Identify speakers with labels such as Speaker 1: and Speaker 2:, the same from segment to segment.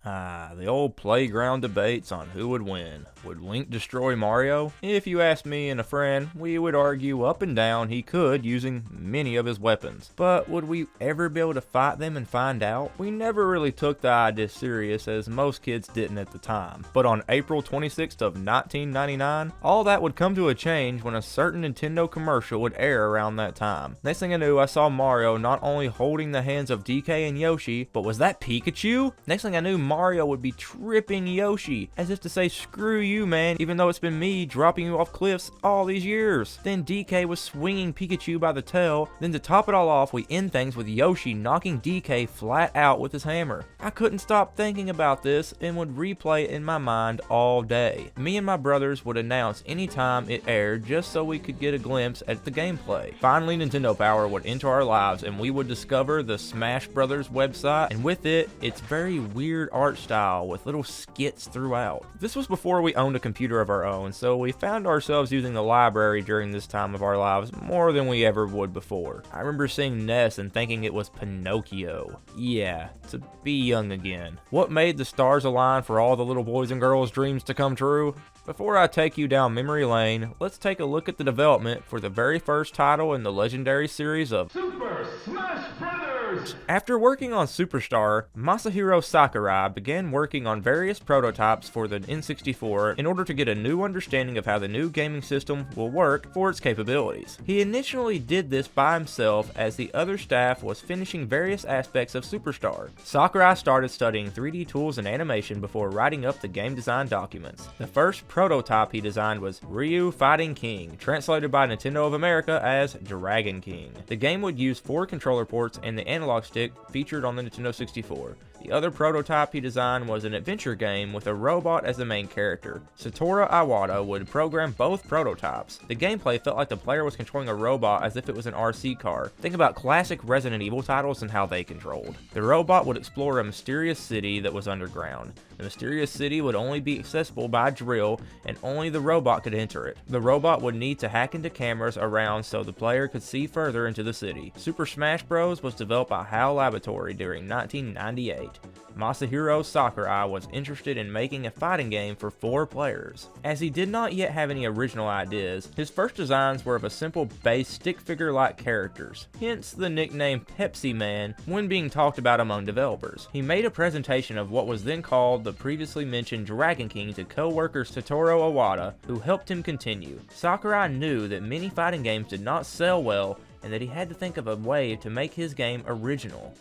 Speaker 1: The old playground debates on who would win. Would Link destroy Mario? If you asked me and a friend, we would argue up and down he could using many of his weapons. But would we ever be able to fight them and find out? We never really took the idea serious, as most kids didn't at the time. But on April 26th of 1999, all that would come to a change when a certain Nintendo commercial would air around that time. Next thing I knew, I saw Mario not only holding the hands of DK and Yoshi, but was that Pikachu? Next thing I knew, Mario would be tripping Yoshi, as if to say, screw you man, even though it's been me dropping you off cliffs all these years. Then DK was swinging Pikachu by the tail. Then to top it all off, we end things with Yoshi knocking DK flat out with his hammer. I couldn't stop thinking about this and would replay it in my mind all day. Me and my brothers would announce anytime it aired just so we could get a glimpse at the gameplay. Finally, Nintendo Power would enter our lives and we would discover the Smash Brothers website, and with it, its very weird art style with little skits throughout. This was before we owned a computer of our own, so we found ourselves using the library during this time of our lives more than we ever would before. I remember seeing Ness and thinking it was Pinocchio. Yeah, to be young again. What made the stars align for all the little boys and girls' dreams to come true? Before I take you down memory lane, let's take a look at the development for the very first title in the legendary series of Super Smash Brothers! After working on Superstar, Masahiro Sakurai began working on various prototypes for the N64 in order to get a new understanding of how the new gaming system will work for its capabilities. He initially did this by himself, as the other staff was finishing various aspects of Superstar. Sakurai started studying 3D tools and animation before writing up the game design documents. The first prototype he designed was Ryu Fighting King, translated by Nintendo of America as Dragon King. The game would use 4 controller ports and the analog stick featured on the Nintendo 64. The other prototype he designed was an adventure game with a robot as the main character. Satoru Iwata would program both prototypes. The gameplay felt like the player was controlling a robot as if it was an RC car. Think about classic Resident Evil titles and how they controlled. The robot would explore a mysterious city that was underground. The mysterious city would only be accessible by a drill, and only the robot could enter it. The robot would need to hack into cameras around so the player could see further into the city. Super Smash Bros. Was developed by HAL Laboratory during 1998. Masahiro Sakurai was interested in making a fighting game for 4 players. As he did not yet have any original ideas, his first designs were of a simple base stick figure-like characters, hence the nickname Pepsi Man when being talked about among developers. He made a presentation of what was then called the previously mentioned Dragon King to co-worker Satoru Iwata, who helped him continue. Sakurai knew that many fighting games did not sell well and that he had to think of a way to make his game original.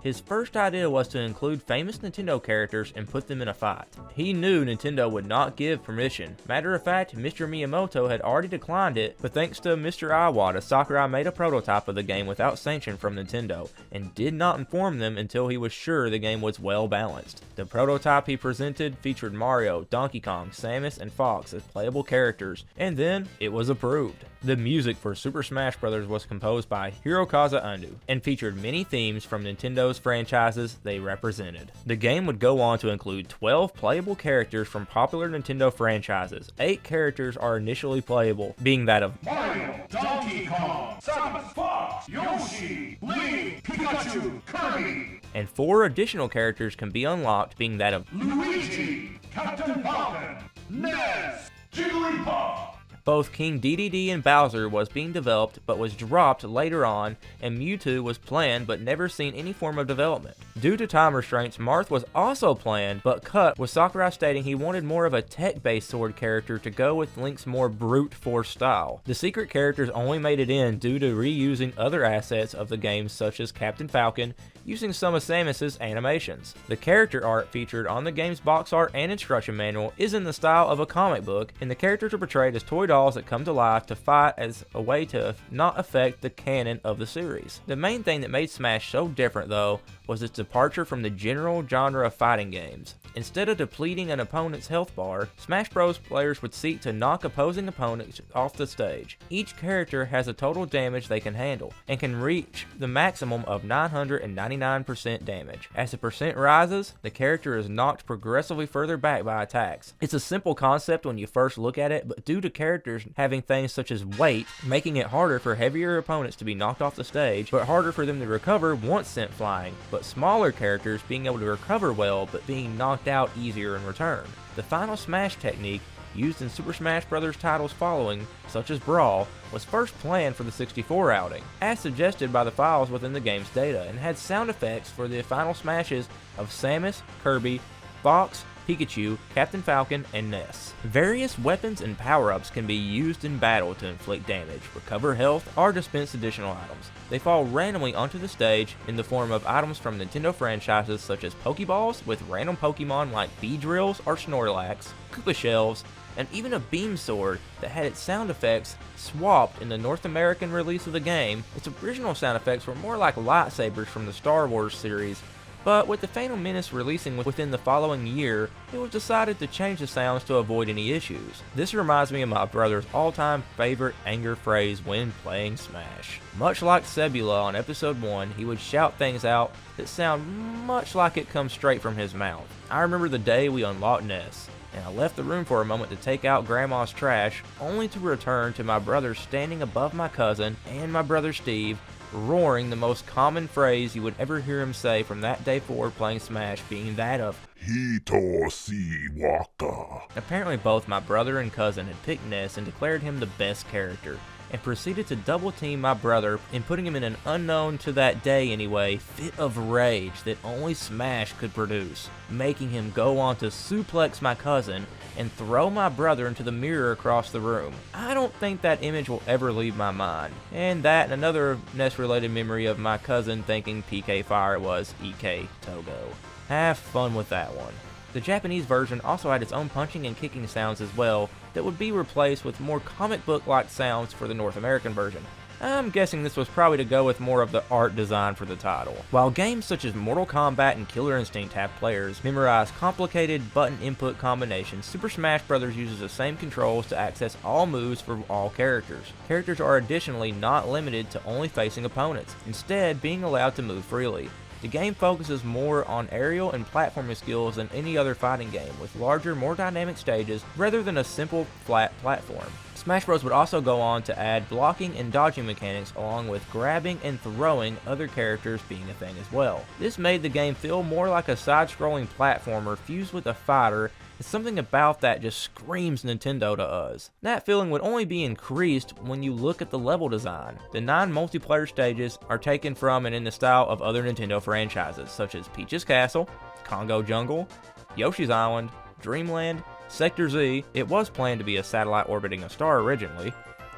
Speaker 1: His first idea was to include famous Nintendo characters and put them in a fight. He knew Nintendo would not give permission. Matter of fact, Mr. Miyamoto had already declined it, but thanks to Mr. Iwata, Sakurai made a prototype of the game without sanction from Nintendo, and did not inform them until he was sure the game was well balanced. The prototype he presented featured Mario, Donkey Kong, Samus, and Fox as playable characters, and then it was approved. The music for Super Smash Bros. Was composed by Hirokazu Ando, and featured many themes from Nintendo's franchises they represented. The game would go on to include 12 playable characters from popular Nintendo franchises. 8 characters are initially playable, being that of
Speaker 2: Mario, Donkey Kong, Samus, Fox, Yoshi, Link, Pikachu, Kirby,
Speaker 1: and 4 additional characters can be unlocked, being that of
Speaker 2: Luigi, Captain Falcon, Ness, Jigglypuff.
Speaker 1: Both King Dedede and Bowser was being developed but was dropped later on, and Mewtwo was planned but never seen any form of development. Due to time restraints, Marth was also planned but cut, with Sakurai stating he wanted more of a tech-based sword character to go with Link's more brute force style. The secret characters only made it in due to reusing other assets of the game, such as Captain Falcon, using some of Samus's animations. The character art featured on the game's box art and instruction manual is in the style of a comic book, and the characters are portrayed as toy dolls that come to life to fight as a way to not affect the canon of the series. The main thing that made Smash so different, though, was its departure from the general genre of fighting games. Instead of depleting an opponent's health bar, Smash Bros. Players would seek to knock opposing opponents off the stage. Each character has a total damage they can handle, and can reach the maximum of 999 99% damage. As the percent rises, the character is knocked progressively further back by attacks. It's a simple concept when you first look at it, but due to characters having things such as weight, making it harder for heavier opponents to be knocked off the stage, but harder for them to recover once sent flying, but smaller characters being able to recover well, but being knocked out easier in return. The final smash technique used in Super Smash Bros. Titles following, such as Brawl, was first planned for the 64 outing, as suggested by the files within the game's data, and had sound effects for the final smashes of Samus, Kirby, Fox, Pikachu, Captain Falcon, and Ness. Various weapons and power-ups can be used in battle to inflict damage, recover health, or dispense additional items. They fall randomly onto the stage in the form of items from Nintendo franchises such as Pokeballs with random Pokemon like Beedrills or Snorlax, Koopa Shells, and even a beam sword that had its sound effects swapped in the North American release of the game. Its original sound effects were more like lightsabers from the Star Wars series, but with the Phantom Menace releasing within the following year, it was decided to change the sounds to avoid any issues. This reminds me of my brother's all-time favorite anger phrase when playing Smash. Much like Sebula on episode 1, he would shout things out that sound much like it comes straight from his mouth. I remember the day we unlocked Ness, and I left the room for a moment to take out Grandma's trash, only to return to my brother standing above my cousin and my brother Steve, roaring the most common phrase you would ever hear him say from that day forward playing Smash, being that of
Speaker 2: Hito si waka.
Speaker 1: Apparently both my brother and cousin had picked Ness and declared him the best character, and proceeded to double team my brother in putting him in an unknown to that day anyway fit of rage that only Smash could produce, making him go on to suplex my cousin and throw my brother into the mirror across the room. I don't think that image will ever leave my mind. And that and another NES related memory of my cousin thinking PK Fire was EK Togo. Have fun with that one. The Japanese version also had its own punching and kicking sounds as well that would be replaced with more comic book-like sounds for the North American version. I'm guessing this was probably to go with more of the art design for the title. While games such as Mortal Kombat and Killer Instinct have players memorize complicated button input combinations, Super Smash Bros. Uses the same controls to access all moves for all characters. Characters are additionally not limited to only facing opponents, instead being allowed to move freely. The game focuses more on aerial and platforming skills than any other fighting game, with larger, more dynamic stages rather than a simple, flat platform. Smash Bros. Would also go on to add blocking and dodging mechanics along with grabbing and throwing, other characters being a thing as well. This made the game feel more like a side-scrolling platformer fused with a fighter, and something about that just screams Nintendo to us. That feeling would only be increased when you look at the level design. The 9 multiplayer stages are taken from and in the style of other Nintendo franchises such as Peach's Castle, Congo Jungle, Yoshi's Island, Dreamland, Sector Z, it was planned to be a satellite orbiting a star originally,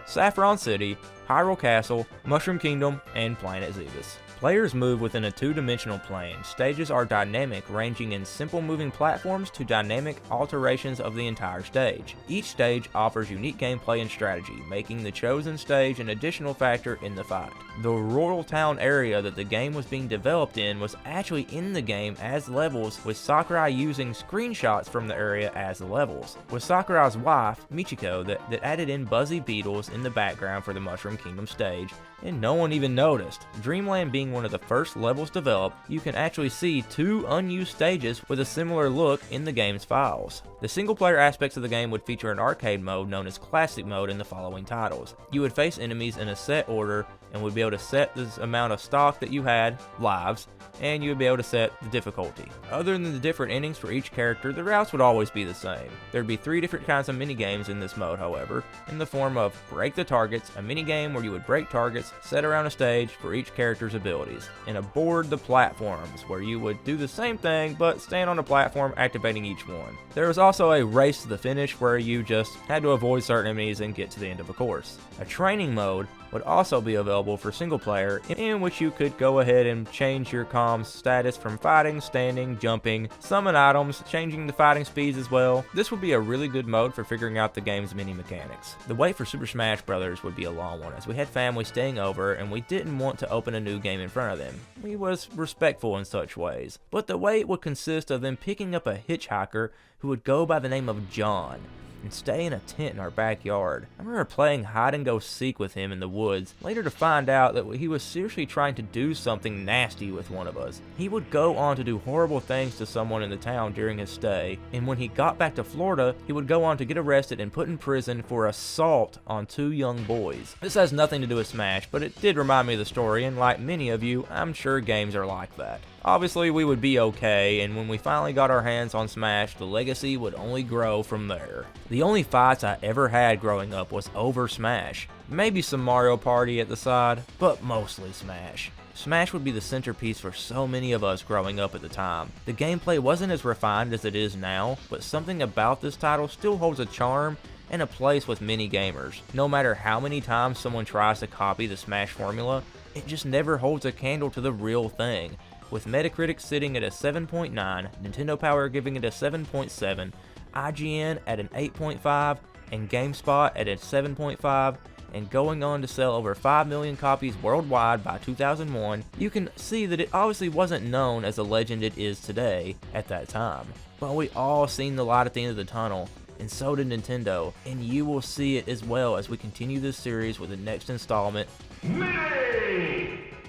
Speaker 1: Saffron City, Hyrule Castle, Mushroom Kingdom, and Planet Zebus. Players move within a two-dimensional plane. Stages are dynamic, ranging in simple moving platforms to dynamic alterations of the entire stage. Each stage offers unique gameplay and strategy, making the chosen stage an additional factor in the fight. The Royal Town area that the game was being developed in was actually in the game as levels, with Sakurai using screenshots from the area as the levels, with Sakurai's wife, Michiko, that added in buzzy beetles in the background for the Mushroom Kingdom stage, and no one even noticed. Dreamland being one of the first levels developed, you can actually see 2 unused stages with a similar look in the game's files. The single-player aspects of the game would feature an arcade mode known as Classic Mode in the following titles. You would face enemies in a set order and would be able to set the amount of stock that you had, lives, and you would be able to set the difficulty. Other than the different endings for each character, the routes would always be the same. There would be 3 different kinds of minigames in this mode, however, in the form of Break the Targets, a minigame where you would break targets set around a stage for each character's abilities, and Aboard the Platforms, where you would do the same thing but stand on a platform activating each one. There was also a Race to the Finish where you just had to avoid certain enemies and get to the end of a course. A training mode would also be available for single player, in which you could go ahead and change your comms status from fighting, standing, jumping, summon items, changing the fighting speeds as well. This would be a really good mode for figuring out the game's mini mechanics. The wait for Super Smash Bros. Would be a long one, as we had family staying over and we didn't want to open a new game in front of them. We was respectful in such ways, but the wait would consist of them picking up a hitchhiker who would go by the name of John. and stay in a tent in our backyard. I remember playing hide and go seek with him in the woods, later to find out that he was seriously trying to do something nasty with one of us. He would go on to do horrible things to someone in the town during his stay, and when he got back to Florida, he would go on to get arrested and put in prison for assault on 2 young boys. This has nothing to do with Smash, but it did remind me of the story, and like many of you, I'm sure games are like that. Obviously, we would be okay, and when we finally got our hands on Smash, the legacy would only grow from there. The only fights I ever had growing up was over Smash. Maybe some Mario Party at the side, but mostly Smash. Smash would be the centerpiece for so many of us growing up at the time. The gameplay wasn't as refined as it is now, but something about this title still holds a charm and a place with many gamers. No matter how many times someone tries to copy the Smash formula, it just never holds a candle to the real thing. With Metacritic sitting at a 7.9, Nintendo Power giving it a 7.7, IGN at an 8.5, and GameSpot at a 7.5, and going on to sell over 5 million copies worldwide by 2001, you can see that it obviously wasn't known as the legend it is today at that time. But we all seen the light at the end of the tunnel, and so did Nintendo, and you will see it as well as we continue this series with the next installment.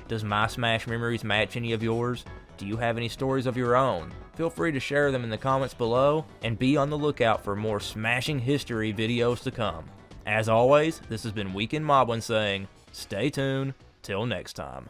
Speaker 1: Does my Smash memories match any of yours? Do you have any stories of your own? Feel free to share them in the comments below, and be on the lookout for more smashing history videos to come. As always, this has been Weekend Moblin saying, stay tuned, till next time.